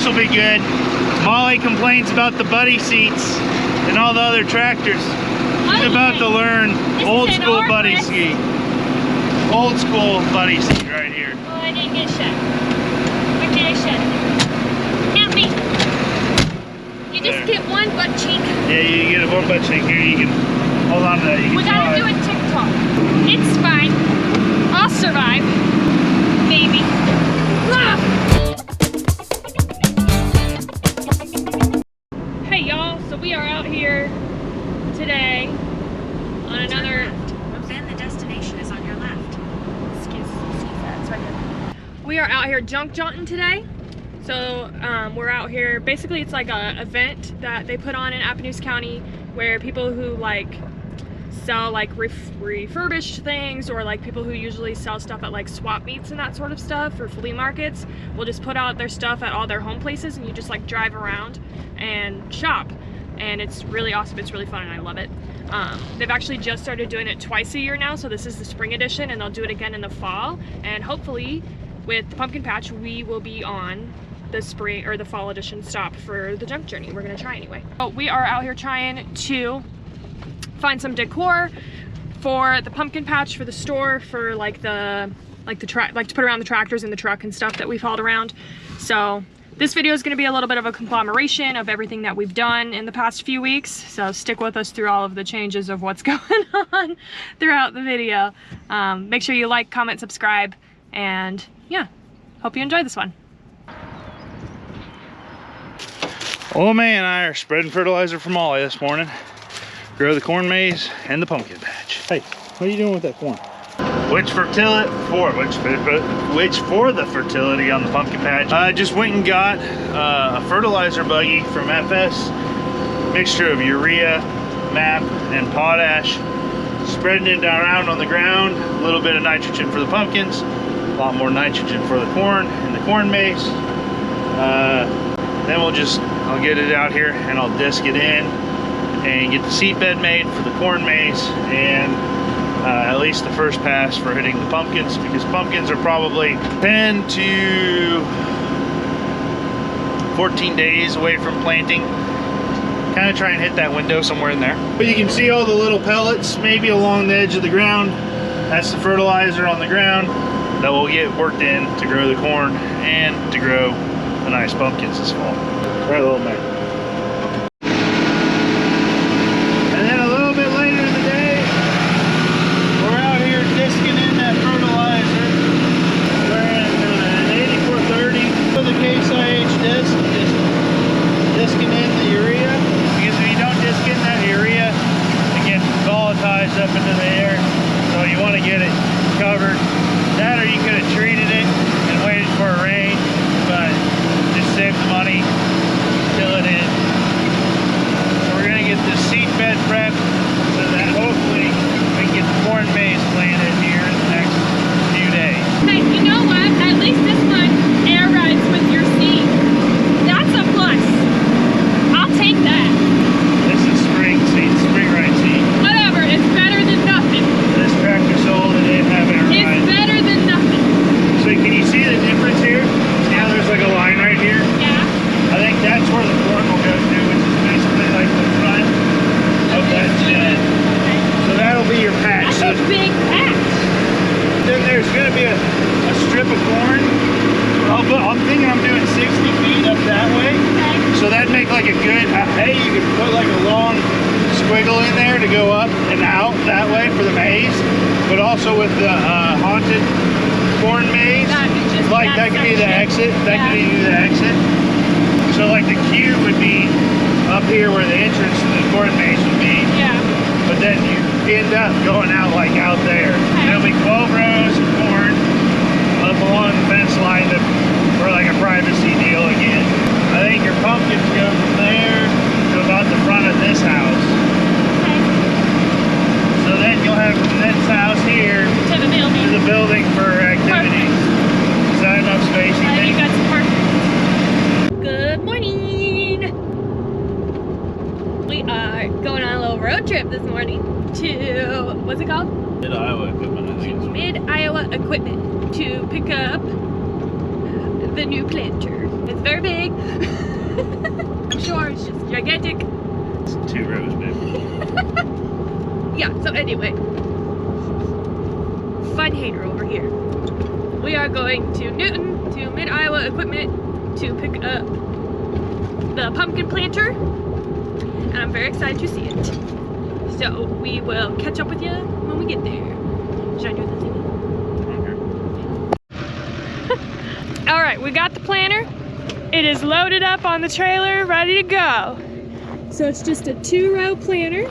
This will be good. Molly complains about the buddy seats and all the other tractors. She's about to learn old school buddy ski. Old school buddy seat right here. Oh, I didn't get shut. Where did I shut? Help me. You just get one butt cheek. Yeah, you get one butt cheek here. You can hold on to that. You can we gotta do a TikTok. It's fine. I'll survive. Maybe. Ah! Hey y'all, so we are out here today on another. Then the destination is on your left. Excuse that, it's right here. We are out here junk jaunting today. So we're out here, basically it's like a event that they put on in Appanoose County where people who like sell like refurbished things, or like people who usually sell stuff at like swap meets and that sort of stuff, or flea markets, will just put out their stuff at all their home places, and you just like drive around and shop. And it's really awesome, it's really fun, and I love it. They've actually just started doing it twice a year now, so this is the spring edition, and they'll do it again in the fall. And hopefully with the pumpkin patch we will be on the spring or the fall edition stop for the junk journey. We're gonna try anyway. So we are out here trying to find some decor for the pumpkin patch, for the store, for like to put around the tractors and the truck and stuff that we've hauled around. So this video is going to be a little bit of a conglomeration of everything that we've done in the past few weeks. So stick with us through all of the changes of what's going on throughout the video. Make sure you like, comment, subscribe, and yeah, hope you enjoy this one. Old man and I are spreading fertilizer for Molly this morning. Grow the corn maze and the pumpkin patch. Hey, what are you doing with that corn? Which for the fertility on the pumpkin patch. I just went and got a fertilizer buggy from FS. Mixture of urea, MAP, and potash. Spreading it around on the ground. A little bit of nitrogen for the pumpkins. A lot more nitrogen for the corn and the corn maze. Then I'll get it out here and I'll disc it in and get the seed bed made for the corn maze, and at least the first pass for hitting the pumpkins, because pumpkins are probably 10 to 14 days away from planting. Kind of try and hit that window somewhere in there. But you can see all the little pellets maybe along the edge of the ground. That's the fertilizer on the ground that will get worked in to grow the corn and to grow the nice pumpkins this fall. Right, little man. Up into the air, so you want to get it covered. That, or you could have treated it and waited for a rain, but just save the money, fill it in. So we're gonna get this seed bed prep so that hopefully we can get the corn maze planted here in the next few days. Hey, you know what? At least this one air rides with your seed. That's a plus. I'll take that. This is spring seed, spring ride seed. Whatever, it's better than nothing. This tractor sold and it didn't have air ride. It's better than nothing. So can you see the difference here? See how there's like a line right here? Yeah. I think that's where the corn will go to, which is basically like the front of that shed. Okay. So that'll be your patch. That's a big patch. Then there's going to be a strip of corn. I'm thinking I'm doing 60 feet up that way. Okay. So that'd make like a good, you could put like a long squiggle in there to go up and out that way for the maze. But also with the haunted corn maze, like that could be the exit. That could be the exit. So like the queue would be up here where the entrance to the corn maze would be. Yeah. But then you end up going out like out there. Okay. There'll be 12 rows of corn up along the fence line for like a privacy deal again. I think your pumpkins go from there to about the front of this house. Okay. So then you'll have from this house here To the building. to the building for activities. Perfect. Is that enough space, you You think? got some parking. Good morning. We are going on a little road trip this morning to, what's it called? Mid-Iowa equipment, I think. Mid-Iowa Equipment to pick up the new planter. It's very big. I'm sure it's just gigantic. It's 2 rows, baby. Yeah, so anyway. Fun hater over here. We are going to Newton, to Mid-Iowa Equipment, to pick up the pumpkin planter. And I'm very excited to see it. So we will catch up with you when we get there. Should I do the thing? Alright, we got the planter. It is loaded up on the trailer, ready to go. So it's just a 2-row planter.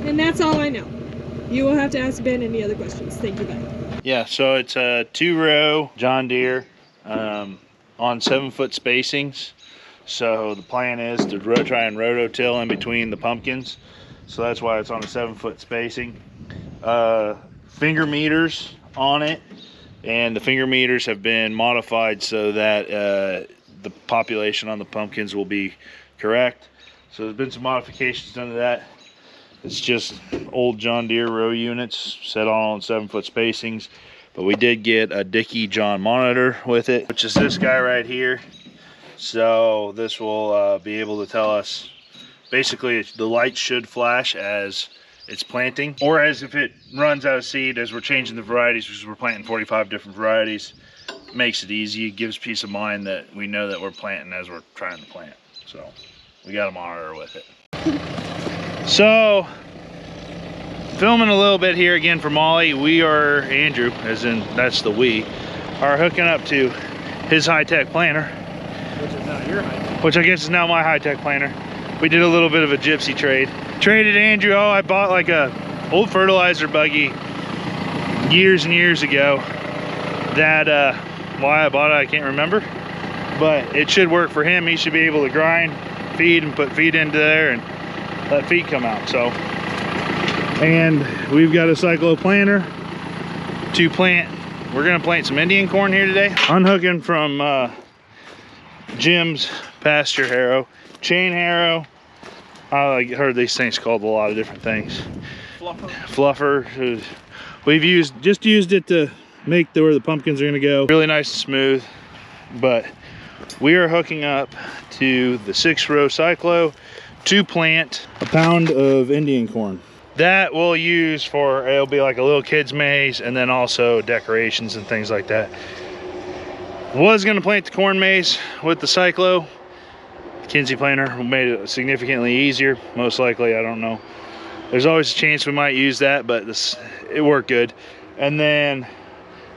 And that's all I know. You will have to ask Ben any other questions. Thank you, Ben. Yeah, so it's a 2-row John Deere on 7-foot spacings. So the plan is to try and rototill in between the pumpkins. So that's why it's on a 7-foot spacing. Finger meters on it, and the finger meters have been modified so that the population on the pumpkins will be correct. So there's been some modifications done to that. It's just old John Deere row units set all on 7-foot spacings, but we did get a Dickie John monitor with it, which is this guy right here. So this will be able to tell us, basically the light should flash as it's planting, or as if it runs out of seed as we're changing the varieties, because we're planting 45 different varieties. It makes it easy. It gives peace of mind that we know that we're planting as we're trying to plant. So we got a monitor with it. So, filming a little bit here again for Molly. We are, Andrew, as in that's the we, are hooking up to his high-tech planter. Which is not your high-tech. Which I guess is now my high-tech planter. We did a little bit of a gypsy trade. Traded Andrew, I bought like a old fertilizer buggy years and years ago. That, why I bought it, I can't remember. But it should work for him. He should be able to grind, feed, and put feed into there and let feed come out. So, and we've got a cyclo planter to plant. We're gonna plant some Indian corn here today. Unhooking from Jim's pasture harrow, chain harrow. I heard these things called a lot of different things. Fluffer. We've just used it to make where the pumpkins are gonna go. Really nice and smooth. But we are hooking up to the 6-row cyclo to plant a pound of Indian corn. That we'll use for, it'll be like a little kid's maze, and then also decorations and things like that. Was gonna plant the corn maze with the cyclo. Kinsey planter made it significantly easier. Most likely, I don't know. There's always a chance we might use that, but it worked good. And then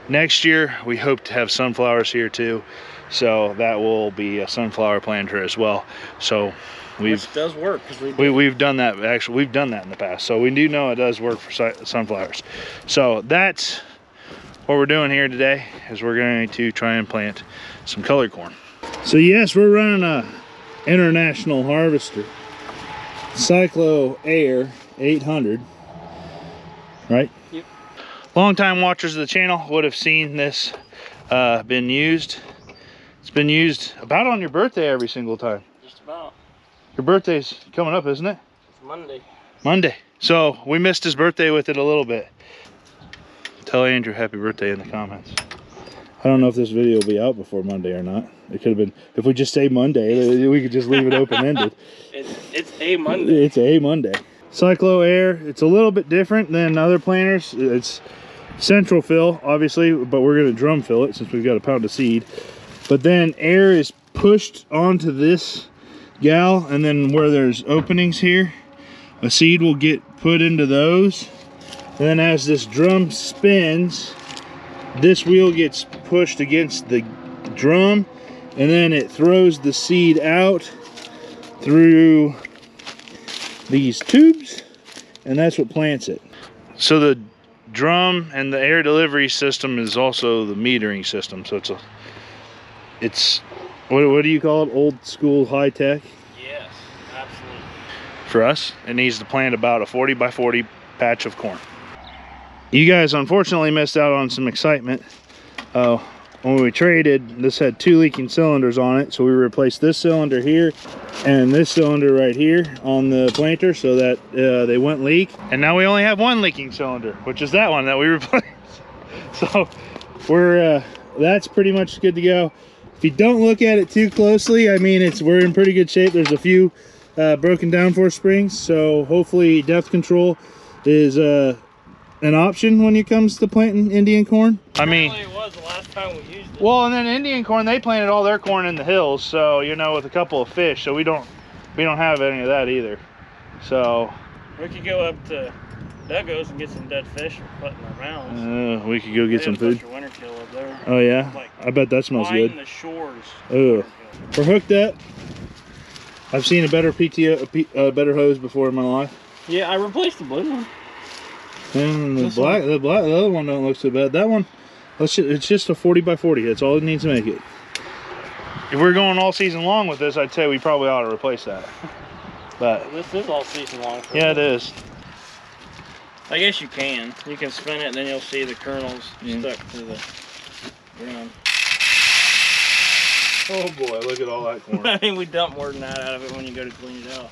next year, we hope to have sunflowers here too. So that will be a sunflower planter as well. So which does work, because we've done that. Actually, we've done that in the past, so we do know it does work for sunflowers. So that's what we're doing here today, is we're going to try and plant some colored corn. So yes, we're running a international harvester, Cyclo Air 800, right? Yep. Long-time watchers of the channel would have seen this been used. It's been used about on your birthday every single time. Just about. Your birthday's coming up, isn't it? It's Monday. Monday. So we missed his birthday with it a little bit. Tell Andrew happy birthday in the comments. I don't know if this video will be out before Monday or not. It could have been, if we just say Monday, we could just leave it open-ended. It's a Monday. It's a Monday. Cyclo Air, it's a little bit different than other planters. It's central fill, obviously, but we're gonna drum fill it since we've got a pound of seed. But then air is pushed onto this gal, and then where there's openings here, a seed will get put into those. And then as this drum spins, this wheel gets pushed against the drum, and then it throws the seed out through these tubes, and that's what plants it. So the drum and the air delivery system is also the metering system. So it's what do you call it? Old school high tech? Yes, absolutely. For us, it needs to plant about a 40 by 40 patch of corn. You guys unfortunately missed out on some excitement. When we traded, this had 2 leaking cylinders on it, so we replaced this cylinder here and this cylinder right here on the planter so that they wouldn't leak. And now we only have 1 leaking cylinder, which is that one that we replaced. So we're that's pretty much good to go. If you don't look at it too closely, I mean, we're in pretty good shape. There's a few broken downforce springs, so hopefully depth control is an option when it comes to planting Indian corn. I mean, it was the last time we used it. well, and then Indian corn, they planted all their corn in the hills, so you know, with a couple of fish, so we don't have any of that either. So we could go up to Duggo's and get some dead fish for putting our mounds. we could go get some food. Winter kill up there. Oh yeah, Like, I bet that smells good. The shores. Oh, we're hooked up. I've seen a better better hose before in my life. Yeah, I replaced the blue one. And the other one don't look so bad. That one, it's just a 40 by 40. That's all it needs to make it. If we're going all season long with this, I'd say we probably ought to replace that. But this is all season long. Yeah, it is. I guess you can. You can spin it, and then you'll see the kernels stuck to the ground. Oh boy, look at all that corn. I mean, we dump more than that out of it when you go to clean it out.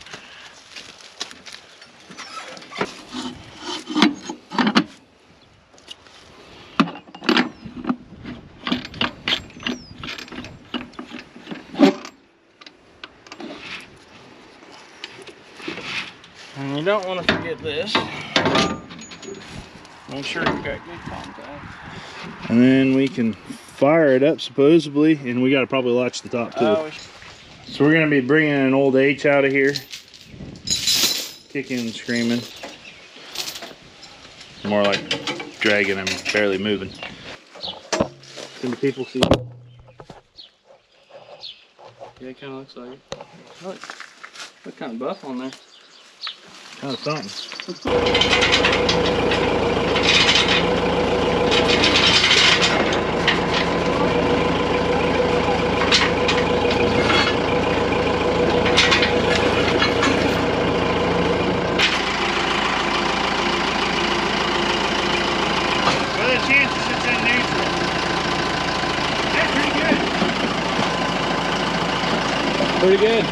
And you don't want to forget this. Make sure you've got good contact. And then we can fire it up supposedly, and we got to probably latch the top too. So we're going to be bringing an old H out of here, kicking and screaming. More like dragging him, barely moving. Can the people see? Yeah, it kind of looks like it. Look kind of buff on there. Kind of something. What are the chances it's in neutral? That's pretty good. Pretty good.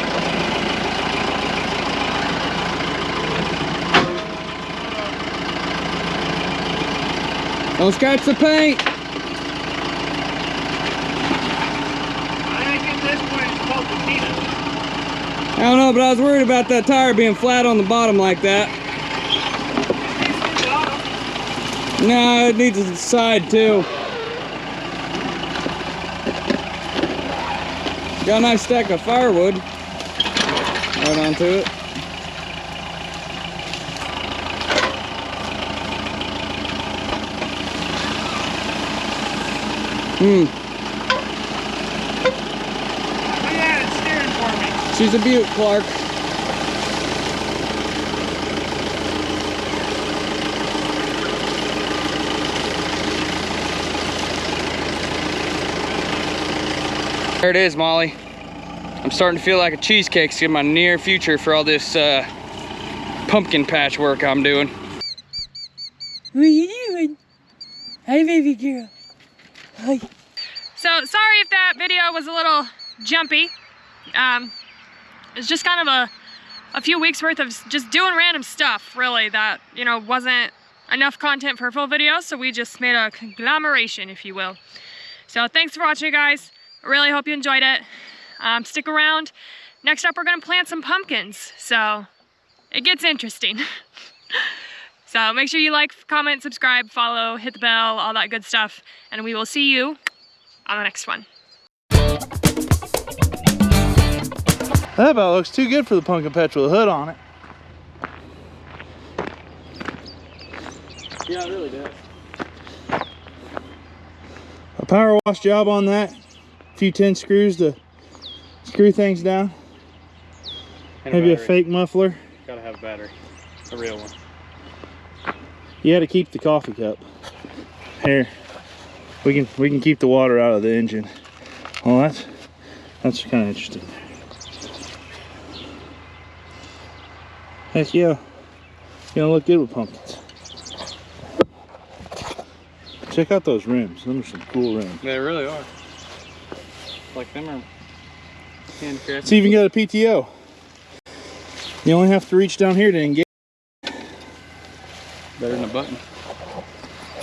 Don't scratch the paint. I think at this point it's called patina. I don't know, but I was worried about that tire being flat on the bottom like that. No, it needs a side too. Got a nice stack of firewood right onto it. Look at that, it's steering for me. She's a beaut, Clark. There it is, Molly. I'm starting to feel like a cheesecake's in my near future for all this pumpkin patch work I'm doing. What are you doing? Hi, baby girl. Hi. So sorry if that video was a little jumpy. It's just kind of a few weeks worth of just doing random stuff, really, that, you know, wasn't enough content for a full video, so we just made a conglomeration, if you will. So thanks for watching, guys. I really hope you enjoyed it. Stick around. Next up, we're gonna plant some pumpkins, so it gets interesting. So make sure you like, comment, subscribe, follow, hit the bell, all that good stuff, and we will see you on the next one. That about looks too good for the pumpkin patch with a hood on it. Yeah, it really does. A power wash job on that. A few 10 screws to screw things down. And Maybe a fake muffler. Gotta have a battery. A real one. You had to keep the coffee cup. Here, we can keep the water out of the engine. Well, that's kind of interesting. Heck yeah, it's gonna look good with pumpkins. Check out those rims. Those are some cool rims. They really are. Like them are handcrafted. It's even got a PTO. You only have to reach down here to engage. Better than a button.